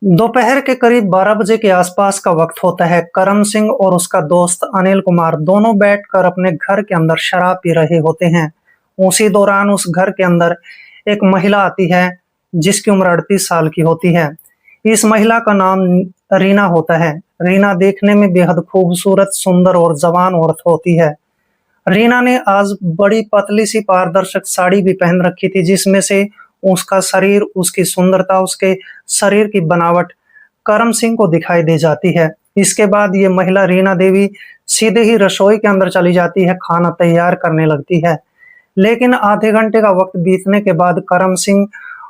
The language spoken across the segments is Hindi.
दोपहर के करीब 12 बजे के आसपास का वक्त होता है। करम सिंह और उसका दोस्त अनिल कुमार दोनों बैठकर अपने घर के अंदर शराब पी रहे होते हैं। उसी दौरान उस घर के अंदर एक महिला आती है जिसकी उम्र 38 साल की होती है। इस महिला का नाम रीना होता है। रीना देखने में बेहद खूबसूरत, सुंदर और जवान औरत होती है। रीना ने आज बड़ी पतली सी पारदर्शक साड़ी भी पहन रखी थी जिसमें से उसका शरीर, उसकी सुंदरता, उसके शरीर की बनावट करम सिंह को दिखाई दे जाती है। इसके बाद ये महिला रीना देवी सीधे ही रसोई के अंदर चली जाती है, खाना तैयार करने लगती है। लेकिन आधे घंटे का वक्त बीतने के बाद करम सिंह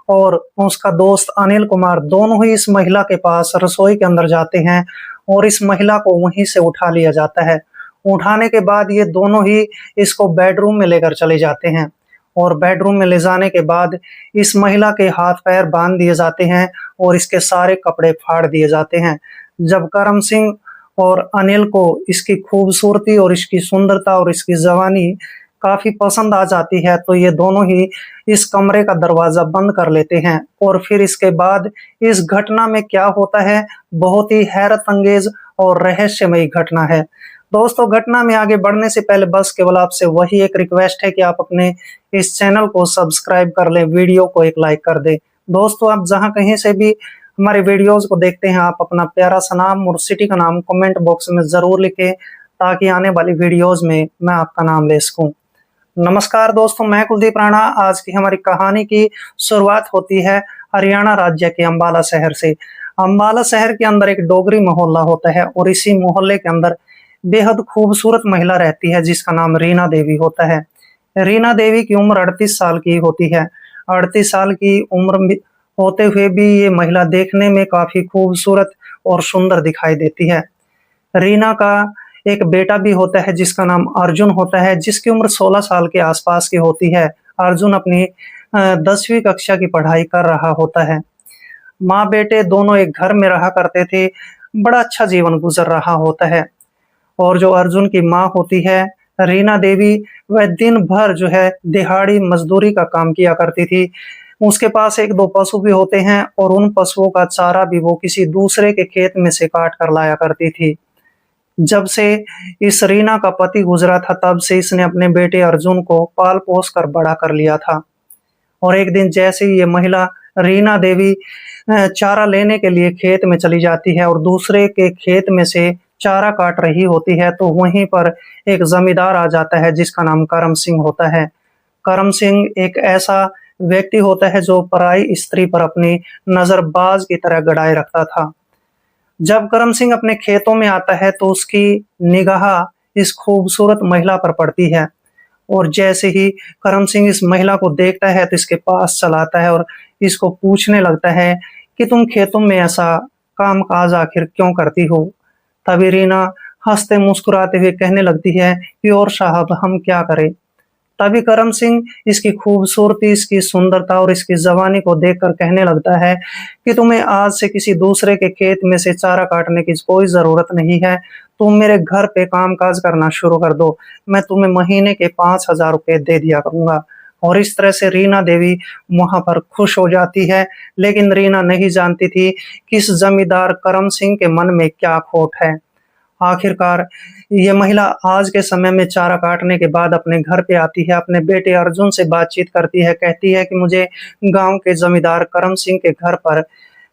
और उसका दोस्त अनिल कुमार दोनों ही इस महिला के पास रसोई के अंदर जाते हैं और इस महिला को वहीं से उठा लिया जाता है। उठाने के बाद ये दोनों ही इसको बेडरूम में लेकर चले जाते हैं और बेडरूम में ले जाने के बाद इस महिला के हाथ पैर बांध दिए जाते हैं और इसके सारे कपड़े फाड़ दिए जाते हैं। जब करम सिंह और अनिल को इसकी खूबसूरती और इसकी सुंदरता और इसकी जवानी काफी पसंद आ जाती है तो ये दोनों ही इस कमरे का दरवाजा बंद कर लेते हैं। और फिर इसके बाद इस घटना में क्या होता है, बहुत ही हैरत अंगेज और रहस्यमयी घटना है। दोस्तों, घटना में आगे बढ़ने से पहले बस केवल आपसे वही एक रिक्वेस्ट है कि आप अपने इस चैनल को सब्सक्राइब कर लें, वीडियो को एक लाइक कर दें। दोस्तों, आप जहां कहीं से भी हमारे वीडियोस को देखते हैं, आप अपना प्यारा सा नाम और सिटी का नाम कमेंट बॉक्स में जरूर लिखें ताकि आने वाली वीडियोस में मैं आपका नाम ले सकूं। नमस्कार दोस्तों, मैं कुलदीप राणा। आज की हमारी कहानी की शुरुआत होती है हरियाणा राज्य के अंबाला शहर से। अंबाला शहर के अंदर एक डोगरी मोहल्ला होता है और इसी मोहल्ले के अंदर बेहद खूबसूरत महिला रहती है जिसका नाम रीना देवी होता है। रीना देवी की उम्र 38 साल की होती है। 38 साल की होते हुए भी ये महिला देखने में काफी खूबसूरत और सुंदर दिखाई देती है। रीना का एक बेटा भी होता है जिसका नाम अर्जुन होता है, जिसकी उम्र 16 साल के आसपास की होती है। अर्जुन अपनी 10वीं कक्षा की पढ़ाई कर रहा होता है। माँ बेटे दोनों एक घर में रहा करते थे। बड़ा अच्छा जीवन गुजर रहा होता है। और जो अर्जुन की माँ होती है रीना देवी, वह दिन भर जो है दिहाड़ी मजदूरी का काम किया करती थी। उसके पास एक दो पशु भी होते हैं और उन पशुओं का चारा भी वो किसी दूसरे के खेत में से काट कर लाया करती थी। जब से इस रीना का पति गुजरा था तब से इसने अपने बेटे अर्जुन को पाल पोस कर बड़ा कर लिया था। और एक दिन जैसे ही ये महिला रीना देवी चारा लेने के लिए खेत में चली जाती है और दूसरे के खेत में से चारा काट रही होती है तो वहीं पर एक जमींदार आ जाता है जिसका नाम करम सिंह होता है। करम सिंह एक ऐसा व्यक्ति होता है जो पराई स्त्री पर अपनी नजर बाज की तरह गड़ाए रखता था। जब करम सिंह अपने खेतों में आता है तो उसकी निगाह इस खूबसूरत महिला पर पड़ती है और जैसे ही करम सिंह इस महिला को देखता है तो इसके पास चलाता है और इसको पूछने लगता है कि तुम खेतों में ऐसा काम काज आखिर क्यों करती हो। तभी रीना हंसते मुस्कुराते हुए कहने लगती है कि और साहब, हम क्या करें। तभी करम सिंह इसकी खूबसूरती, इसकी सुंदरता और इसकी जवानी को देखकर कहने लगता है कि तुम्हें आज से किसी दूसरे के खेत में से चारा काटने की कोई जरूरत नहीं है। तुम मेरे घर पे काम काज करना शुरू कर दो, मैं तुम्हें महीने के 5,000 रुपए दे दिया करूंगा। और इस तरह से रीना देवी वहां पर खुश हो जाती है। लेकिन रीना नहीं जानती थी कि इस जमींदार करम सिंह के मन में क्या खोट है। आखिरकार ये महिला आज के समय में चारा काटने के बाद अपने घर पे आती है, अपने बेटे अर्जुन से बातचीत करती है, कहती है कि मुझे गांव के जमींदार करम सिंह के घर पर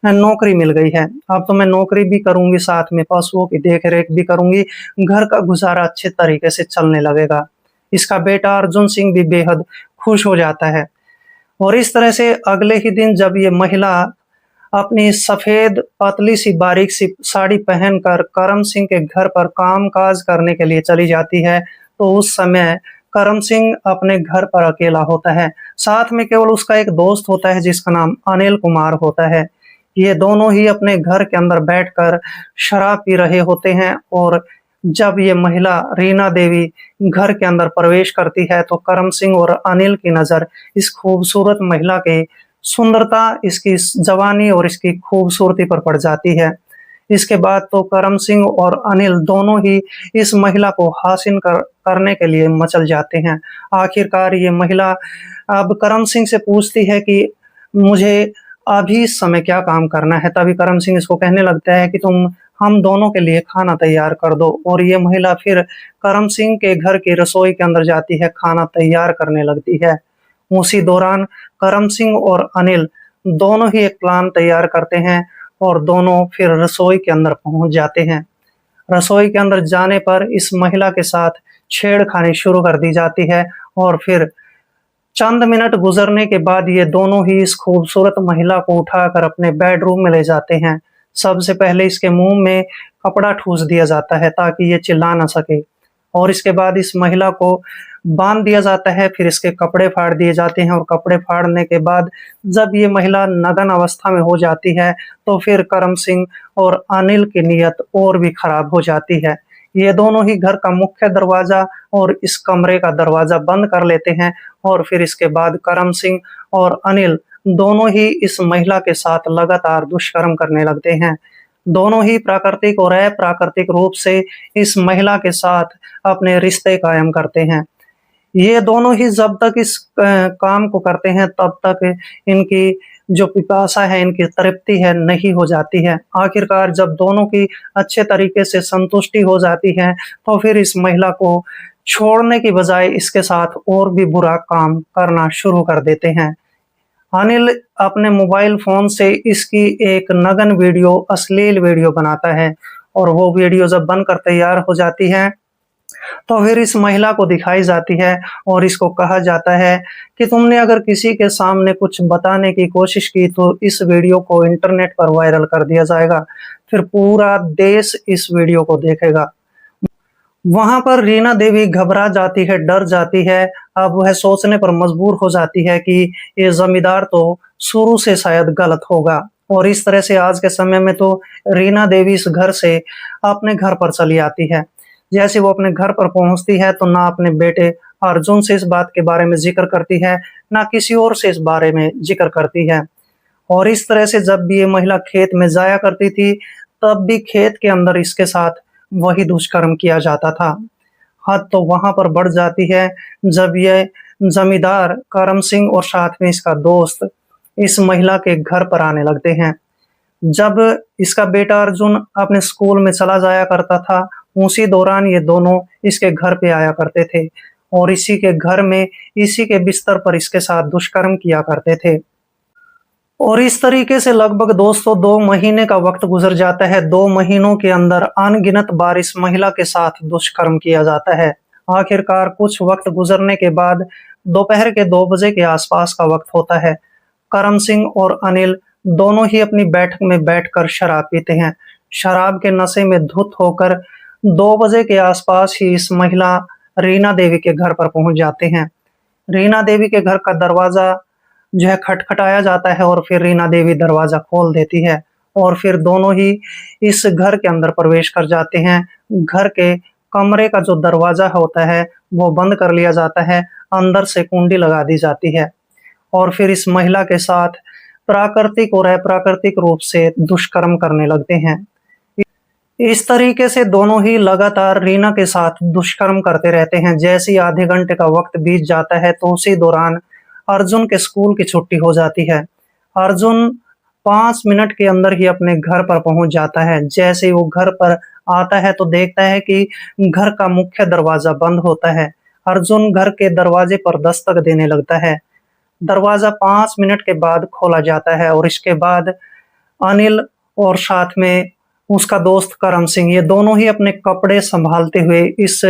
नौकरी मिल गई है। अब तो मैं नौकरी भी करूंगी, साथ में पशुओं की देख रेख भी करूंगी, घर का गुजारा अच्छे तरीके से चलने लगेगा। इसका बेटा अर्जुन सिंह भी बेहद खुश हो जाता है। और इस तरह से अगले ही दिन जब ये महिला अपनी सफेद पतली सी बारीक सी साड़ी पहनकर करम सिंह के घर पर काम काज करने के लिए चली जाती है तो उस समय करम सिंह अपने घर पर अकेला होता है। साथ में केवल उसका एक दोस्त होता है जिसका नाम अनिल कुमार होता है। ये दोनों ही अपने घर के अंदर बैठकर शराब पी रहे होते हैं और जब ये महिला रीना देवी घर के अंदर प्रवेश करती है तो करम सिंह और अनिल की नजर इस खूबसूरत महिला के सुंदरता, इसकी जवानी और इसकी खूबसूरती पर पड़ जाती है। इसके बाद तो करम सिंह और अनिल दोनों ही इस महिला को हासिल करने के लिए मचल जाते हैं। आखिरकार ये महिला अब करम सिंह से पूछती है कि मुझे अभी इस समय क्या काम करना है। तभी करम सिंह इसको कहने लगता है कि तुम हम दोनों के लिए खाना तैयार कर दो। और ये महिला फिर करम सिंह के घर की रसोई के अंदर जाती है, खाना तैयार करने लगती है। उसी दौरान करम सिंह और अनिल दोनों ही एक प्लान तैयार करते हैं और दोनों फिर रसोई के अंदर पहुंच जाते हैं। रसोई के अंदर जाने पर इस महिला के साथ छेड़खानी शुरू कर दी जाती है और फिर चंद मिनट गुजरने के बाद ये दोनों ही इस खूबसूरत महिला को उठाकर अपने बेडरूम में ले जाते हैं। सबसे पहले इसके मुंह में कपड़ा ठूस दिया जाता है ताकि ये चिल्ला ना सके, और इसके बाद इस महिला को बांध दिया जाता है। फिर इसके कपड़े फाड़ दिए जाते हैं और कपड़े फाड़ने के बाद जब ये महिला नग्न अवस्था में हो जाती है तो फिर करम सिंह और अनिल की नीयत और भी खराब हो जाती है। ये दोनों ही घर का मुख्य दरवाजा और इस कमरे का दरवाजा बंद कर लेते हैं और फिर इसके बाद करम सिंह और अनिल दोनों ही इस महिला के साथ लगातार दुष्कर्म करने लगते हैं। दोनों ही प्राकृतिक और अप्राकृतिक रूप से इस महिला के साथ अपने रिश्ते कायम करते हैं। ये दोनों ही जब तक इस काम को करते हैं तब तक इनकी जो पिपासा है, इनकी तृप्ति है, नहीं हो जाती है। आखिरकार जब दोनों की अच्छे तरीके से संतुष्टि हो जाती है तो फिर इस महिला को छोड़ने की बजाय इसके साथ और भी बुरा काम करना शुरू कर देते हैं। अनिल अपने मोबाइल फोन से इसकी एक नग्न वीडियो, अश्लील वीडियो बनाता है और वो वीडियो जब बनकर तैयार हो जाती है तो फिर इस महिला को दिखाई जाती है और इसको कहा जाता है कि तुमने अगर किसी के सामने कुछ बताने की कोशिश की तो इस वीडियो को इंटरनेट पर वायरल कर दिया जाएगा, फिर पूरा देश इस वीडियो को देखेगा। वहां पर रीना देवी घबरा जाती है, डर जाती है। अब वह सोचने पर मजबूर हो जाती है कि ये जमींदार तो शुरू से शायद गलत होगा, और इस तरह से आज के समय में तो रीना देवी इस घर से अपने घर पर चली आती है। जैसे वो अपने घर पर पहुंचती है तो ना अपने बेटे अर्जुन से इस बात के बारे में जिक्र करती है, ना किसी और से इस बारे में जिक्र करती है। और इस तरह से जब भी ये महिला खेत में जाया करती थी तब भी खेत के अंदर इसके साथ वही दुष्कर्म किया जाता था। हद तो वहां पर बढ़ जाती है जब ये जमींदार करम सिंह और साथ में इसका दोस्त इस महिला के घर पर आने लगते हैं। जब इसका बेटा अर्जुन अपने स्कूल में चला जाया करता था उसी दौरान ये दोनों इसके घर पे आया करते थे और इसी के घर में, इसी के बिस्तर पर इसके साथ दुष्कर्म किया करते थे। और इस तरीके से लगभग दोस्तों 2 महीने का वक्त गुजर जाता है। 2 महीनों के अंदर अनगिनत बार इस महिला के साथ दुष्कर्म किया जाता है। आखिरकार कुछ वक्त गुजरने के बाद दोपहर के 2 बजे के आसपास का वक्त होता है। करम सिंह और अनिल दोनों ही अपनी बैठक में बैठकर शराब पीते हैं। शराब के नशे में धुत होकर 2 बजे के आसपास ही इस महिला रीना देवी के घर पर पहुंच जाते हैं। रीना देवी के घर का दरवाजा जो है खटखटाया जाता है और फिर रीना देवी दरवाजा खोल देती है और फिर दोनों ही इस घर के अंदर प्रवेश कर जाते हैं। घर के कमरे का जो दरवाजा होता है वो बंद कर लिया जाता है, अंदर से कुंडी लगा दी जाती है और फिर इस महिला के साथ प्राकृतिक और अप्राकृतिक रूप से दुष्कर्म करने लगते हैं। इस तरीके से दोनों ही लगातार रीना के साथ दुष्कर्म करते रहते हैं। जैसे ही आधे घंटे का वक्त बीत जाता है तो उसी दौरान अर्जुन के स्कूल की छुट्टी हो जाती है। अर्जुन 5 मिनट के अंदर ही अपने घर पर पहुंच जाता है। जैसे ही वो घर पर आता है तो देखता है कि घर का मुख्य दरवाजा बंद होता है। अर्जुन घर के दरवाजे पर दस्तक देने लगता है। दरवाजा 5 मिनट के बाद खोला जाता है और इसके बाद अनिल और साथ में उसका दोस्त करम सिंह, ये दोनों ही अपने कपड़े संभालते हुए इस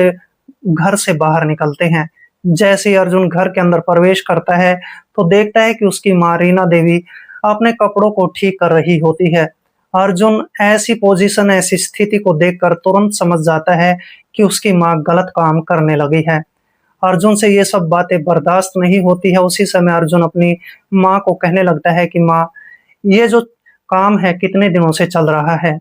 घर से बाहर निकलते हैं। जैसे ही अर्जुन घर के अंदर प्रवेश करता है तो देखता है कि उसकी मां रीना देवी अपने कपड़ों को ठीक कर रही होती है। अर्जुन ऐसी पोजीशन, ऐसी स्थिति को देखकर तुरंत समझ जाता है कि उसकी मां गलत काम करने लगी है। अर्जुन से ये सब बातें बर्दाश्त नहीं होती है। उसी समय अर्जुन अपनी मां को कहने लगता है कि मां, ये जो काम है कितने दिनों से चल रहा है,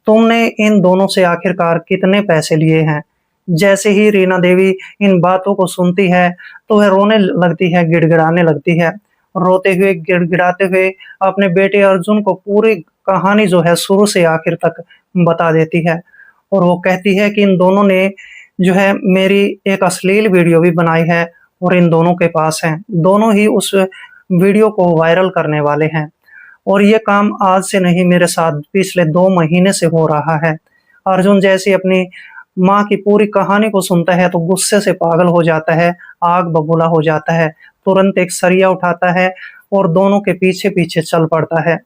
तुमने इन दोनों से आखिरकार कितने पैसे लिए हैं। जैसे ही रीना देवी इन बातों को सुनती है तो वह रोने लगती है, गिड़गिड़ाने लगती है। रोते हुए, गिड़गिड़ाते हुए अपने बेटे अर्जुन को पूरी कहानी जो है शुरू से आखिर तक बता देती है और वो कहती है कि इन दोनों ने जो है मेरी एक अश्लील वीडियो भी बनाई है और इन दोनों के पास है, दोनों ही उस वीडियो को वायरल करने वाले हैं। और ये काम आज से नहीं, मेरे साथ पिछले 2 महीने से हो रहा है। अर्जुन जैसे ही अपनी माँ की पूरी कहानी को सुनता है तो गुस्से से पागल हो जाता है, आग बबूला हो जाता है। तुरंत एक सरिया उठाता है और दोनों के पीछे-पीछे चल पड़ता है।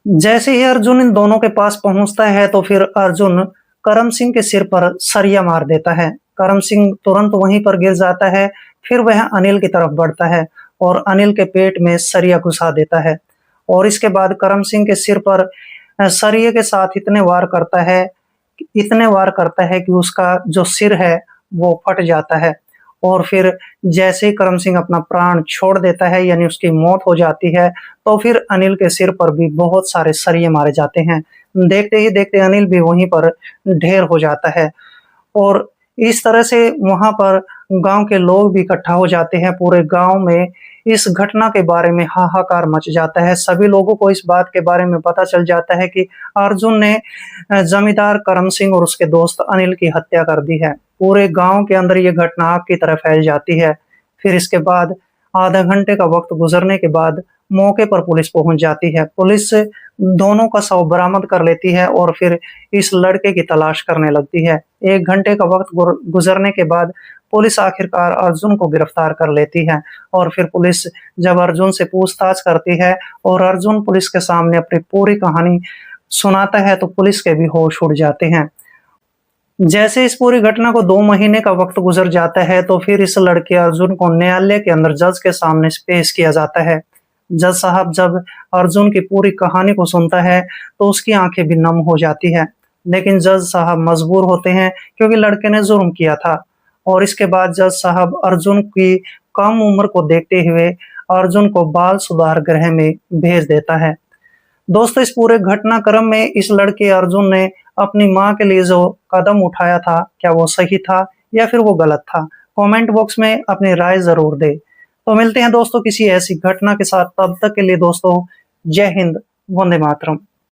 जैसे ही अर्जुन इन दोनों के पास पहुंचता है तो फिर अर्जुन करम सिंह के सिर पर सरिया मार देता है। करम सिंह तुरंत वहीं पर गिर जाता है। फिर वह अनिल की तरफ बढ़ता है और अनिल के पेट में सरिया घुसा देता है और इसके बाद करम सिंह के सिर पर सरिये के साथ इतने वार करता है कि उसका जो सिर है वो फट जाता है। और फिर जैसे ही करम सिंह अपना प्राण छोड़ देता है, यानी उसकी मौत हो जाती है, तो फिर अनिल के सिर पर भी बहुत सारे सरिये मारे जाते हैं। देखते ही देखते अनिल भी वहीं पर ढेर हो जाता है और इस तरह से वहां पर गांव के लोग भी इकट्ठा हो जाते हैं। पूरे गांव में इस घटना के बारे में हाहाकार मच जाता है। सभी लोगों को इस बात के बारे में पता चल जाता है कि अर्जुन ने जमींदार करम सिंह और उसके दोस्त अनिल की हत्या कर दी है। पूरे गांव के अंदर ये घटना आग की तरह फैल जाती है। फिर इसके बाद आधा घंटे का वक्त गुजरने के बाद मौके पर पुलिस पहुंच जाती है। पुलिस दोनों का शव बरामद कर लेती है और फिर इस लड़के की तलाश करने लगती है। 1 घंटे का वक्त गुजरने के बाद पुलिस आखिरकार अर्जुन को गिरफ्तार कर लेती है और फिर पुलिस जब अर्जुन से पूछताछ करती है और अर्जुन पुलिस के सामने अपनी पूरी कहानी सुनाता है तो पुलिस के भी होश उड़ जाते हैं। जैसे इस पूरी घटना को 2 महीने का वक्त गुजर जाता है तो फिर इस लड़के अर्जुन को न्यायालय के अंदर जज के सामने पेश किया जाता है। जज साहब जब अर्जुन की पूरी कहानी को सुनता है तो उसकी आंखें भी नम हो जाती है, लेकिन जज साहब मजबूर होते हैं क्योंकि लड़के ने जुर्म किया था। और इसके बाद जज साहब अर्जुन की कम उम्र को देखते हुए अर्जुन को बाल सुधार गृह में भेज देता है। दोस्तों, इस पूरे घटनाक्रम में इस लड़के अर्जुन ने अपनी माँ के लिए जो कदम उठाया था, क्या वो सही था या फिर वो गलत था? कमेंट बॉक्स में अपनी राय जरूर दे। तो मिलते हैं दोस्तों किसी ऐसी घटना के साथ, तब तक के लिए दोस्तों जय हिंद, वंदे मातरम।